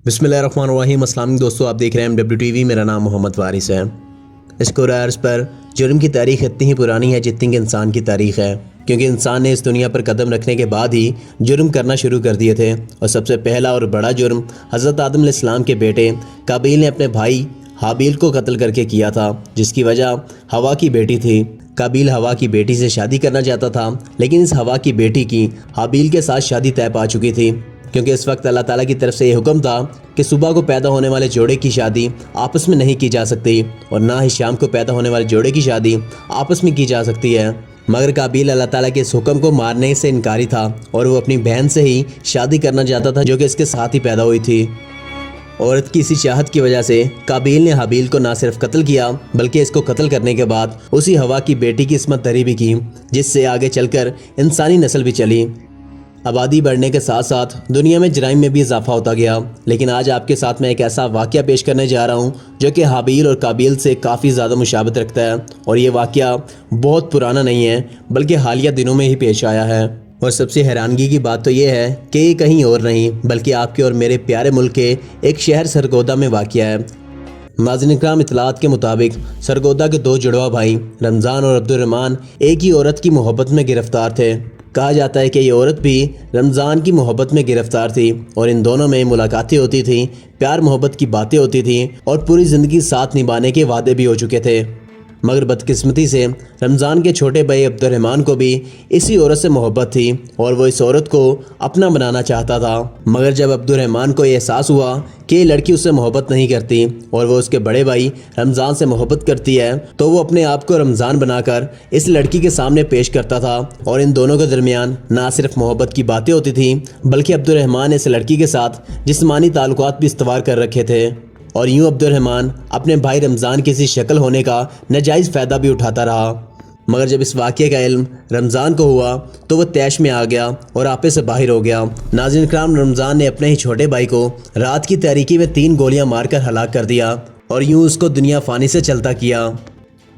बिस्मिल्लाहिर्रहमानिर्रहीम। अस्सलाम वालेकुम दोस्तों, आप देख रहे हैं MWTV। मेरा नाम मोहम्मद वारिस है। इस कुरान अर्ज़ पर जुर्म की तारीख़ इतनी ही पुरानी है जितनी कि इंसान की तारीख़ है, क्योंकि इंसान ने इस दुनिया पर कदम रखने के बाद ही जुर्म करना शुरू कर दिए थे। और सबसे पहला और बड़ा जुर्म हज़रत आदम अलैहिस्सलाम के बेटे काबील ने अपने भाई हाबील को कत्ल करके किया था, जिसकी वजह हवा की बेटी थी। काबील हवा की बेटी से शादी करना चाहता था, लेकिन इस हवा की बेटी की हाबील के साथ शादी तय पा चुकी थी, क्योंकि इस वक्त अल्लाह ताला की तरफ से ये हुक्म था कि सुबह को पैदा होने वाले जोड़े की शादी आपस में नहीं की जा सकती और ना ही शाम को पैदा होने वाले जोड़े की शादी आपस में की जा सकती है। मगर काबील अल्लाह ताला के इस हुक्म को मारने से इनकारी था और वो अपनी बहन से ही शादी करना चाहता था, जो कि इसके साथ ही पैदा हुई थी। औरत की इसी चाहत की वजह से काबील ने हाबील को ना सिर्फ कत्ल किया, बल्कि इसको कत्ल करने के बाद उसी हवा की बेटी की इस्मत दरी भी की, जिससे आगे चलकर इंसानी नस्ल भी चली। आबादी बढ़ने के साथ साथ दुनिया में जराइम में भी इजाफा होता गया। लेकिन आज आपके साथ मैं एक ऐसा वाक़या पेश करने जा रहा हूँ जो कि हाबील और काबील से काफ़ी ज़्यादा मुशाबत रखता है। और ये वाक़या बहुत पुराना नहीं है, बल्कि हालिया दिनों में ही पेश आया है। और सबसे हैरानगी की बात तो ये है कि ये कहीं और नहीं, बल्कि आपके और मेरे प्यारे मुल्क के एक शहर सरगोदा में वाक़या है। नाज़रीन इकराम, इतलात के मुताबिक सरगोदा के दो जुड़वा भाई रमज़ान और अब्दुर्रहमान एक ही औरत की मोहब्बत में गिरफ्तार थे। कहा जाता है कि ये औरत भी रमज़ान की मोहब्बत में गिरफ्तार थी और इन दोनों में मुलाकातें होती थीं, प्यार मोहब्बत की बातें होती थीं और पूरी ज़िंदगी साथ निभाने के वादे भी हो चुके थे। मगर बदकिस्मती से रमज़ान के छोटे भाई अब्दुर्रहमान को भी इसी औरत से मोहब्बत थी और वो इस औरत को अपना बनाना चाहता था। मगर जब अब्दुर्रहमान को ये एहसास हुआ कि ये लड़की उससे मोहब्बत नहीं करती और वो उसके बड़े भाई रमज़ान से मोहब्बत करती है, तो वो अपने आप को रमज़ान बनाकर इस लड़की के सामने पेश करता था। और इन दोनों के दरमियान ना सिर्फ मोहब्बत की बातें होती थी, बल्कि अब्दुर्रहमान ने इस लड़की के साथ जिस्मानी ताल्लुकात भी इस्तवार कर रखे थे। और यूं अब्दुर्रहमान अपने भाई रमज़ान की इसी शक्ल होने का नाजायज़ फ़ायदा भी उठाता रहा। मगर जब इस वाक़े का इल्म रमज़ान को हुआ तो वह तैश में आ गया और आपे से बाहर हो गया। नाज़रीन इकराम, रमज़ान ने अपने ही छोटे भाई को रात की तारीकी में 3 गोलियां मारकर हलाक कर दिया और यूं उसको दुनिया फ़ानी से चलता किया।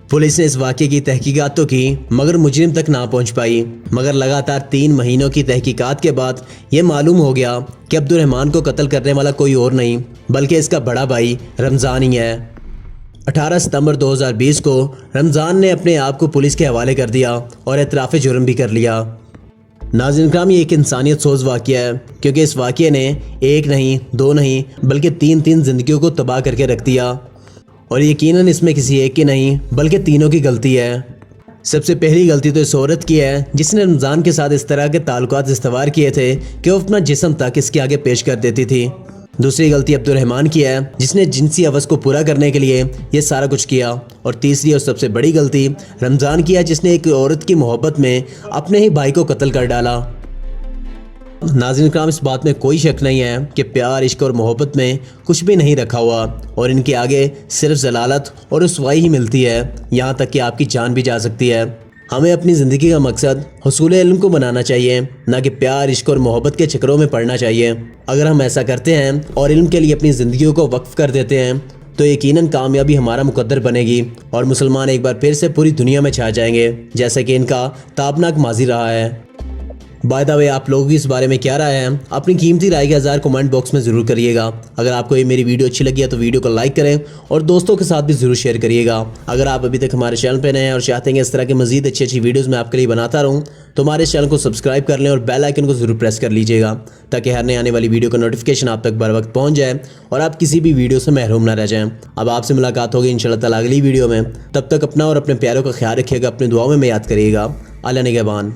पुलिस ने इस वाक़े की तहकीकात तो की, मगर मुजरिम तक ना पहुंच पाई। मगर लगातार 3 महीनों की तहकीकात के बाद ये मालूम हो गया कि अब्दुर्रहमान को कत्ल करने वाला कोई और नहीं, बल्कि इसका बड़ा भाई रमज़ान ही है। 18 सितंबर 2020 को रमज़ान ने अपने आप को पुलिस के हवाले कर दिया और एतराफ़ जुर्म भी कर लिया। नाज़रीन इकराम, ये एक इंसानियत सोज वाक़या है, क्योंकि इस वाक़े ने एक नहीं, 2 नहीं, बल्कि 3 ज़िंदगियों को तबाह करके रख दिया। और यकीनन इसमें किसी एक की नहीं, बल्कि तीनों की गलती है। सबसे पहली गलती तो इस औरत की है जिसने रमज़ान के साथ इस तरह के ताल्लुकात इस्तवार किए थे कि वो अपना जिस्म तक इसके आगे पेश कर देती थी। दूसरी गलती अब्दुर्रहमान की है, जिसने जिनसी हवस को पूरा करने के लिए ये सारा कुछ किया। और तीसरी और सबसे बड़ी गलती रमज़ान की है, जिसने एक औरत की मोहब्बत में अपने ही भाई को कत्ल कर डाला। नाज़रीन इकराम, इस बात में कोई शक नहीं है कि प्यार, इश्क और मोहब्बत में कुछ भी नहीं रखा हुआ और इनके आगे सिर्फ जलालत और रुसवाई ही मिलती है, यहाँ तक कि आपकी जान भी जा सकती है। हमें अपनी ज़िंदगी का मकसद हुसूल इल्म को बनाना चाहिए, ना कि प्यार, इश्क और मोहब्बत के चक्करों में पड़ना चाहिए। अगर हम ऐसा करते हैं और इल्म के लिए अपनी ज़िंदगियों को वक्फ कर देते हैं तो यकीनन कामयाबी हमारा मुकद्दर बनेगी और मुसलमान एक बार फिर से पूरी दुनिया में छा जाएंगे, जैसा कि इनका ताबनाक माजी रहा है। बाय द वे, आप लोगों की इस बारे में क्या राय है? अपनी कीमती राय के हज़ार कमेंट बॉक्स में ज़रूर करिएगा। अगर आपको ये मेरी वीडियो अच्छी लगी है तो वीडियो को लाइक करें और दोस्तों के साथ भी ज़रूर शेयर करिएगा। अगर आप अभी तक हमारे चैनल पर नए हैं और चाहते हैं कि इस तरह की मज़ीद अच्छी अच्छी वीडियोज़ मैं आपके लिए बनाता रहूँ, तो हमारे चैनल को सब्सक्राइब कर लें और बेल आइकन को ज़रूर प्रेस कर लीजिएगा, ताकि हर नई आने वाली वीडियो का नोटिफिकेशन आप तक बर वक्त पहुँच जाए और आप किसी भी वीडियो से महरूम ना रह जाएँ। अब आपसे मुलाकात होगी इंशाअल्लाह ताला अगली वीडियो में। तब तक अपना और अपने प्यारों का ख्याल रखिएगा, अपनी दुआओं में याद करिएगा। अल्लाह निगहबान।